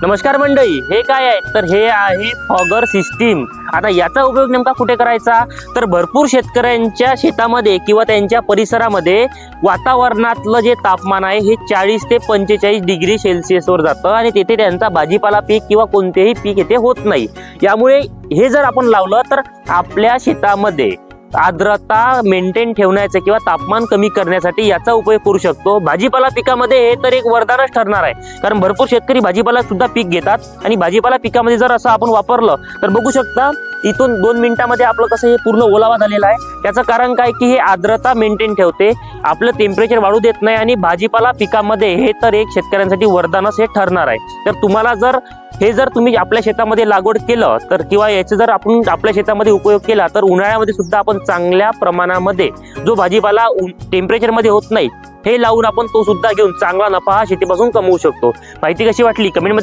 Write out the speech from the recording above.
नमस्कार मंडळी, हे काय आहे तर हे आहे फॉगर सिस्टीम। आता याचा उपयोग नेमका कुठे करायचा तर भरपूर शेतकऱ्यांच्या शेतामध्ये किंवा त्यांच्या परिसरामध्ये वातावरणातलं जे तापमान आहे हे 40 ते 45 डिग्री सेल्सिअसवर जातं आणि तेथे त्यांचा भाजीपाला पीक किंवा कोणतेही पीक येथे होत नाही। यामुळे हे जर आपण लावलं तर आपल्या शेतामध्ये आर्द्रता मेंटेन ठेवण्याचे किंवा तापमान कमी करण्यासाठी याचा उपयोग करू शकतो। भाजीपाला पिकामध्ये हे तर एक वरदानच ठरणार आहे, कारण भरपूर शेतकरी भाजीपाला सुद्धा पीक घेतात आणि भाजीपाला पिकामध्ये जर असं आपण वापरलं तर बघू शकता इथून 2 मिनिटांमध्ये आपलं कसं हे पूर्ण ओलावा झालेला आहे। त्याचं कारण काय की हे आर्द्रता मेंटेन ठेवते, आपलं टेम्परेचर वाढू देत नाही आणि भाजीपाला पिकामध्ये हे तर एक शेतकऱ्यांसाठी वरदानच हे ठरणार आहे। तर तुम्हाला जर तुम्ही आपल्या शेतामध्ये लागवड केलं तर किंवा याचे जर आपण आपल्या शेतामध्ये उपयोग केला तर उन्हाळ्यामध्ये सुद्धा आपण चांगल्या प्रमाणामध्ये जो भाजीपाला टेम्परेचर मध्ये होत नाही हे लावून आपण तो सुद्धा घेऊन चांगला नफा हा शेतीपासून कमवू शकतो। माहिती कशी वाटली कमेंट मध्ये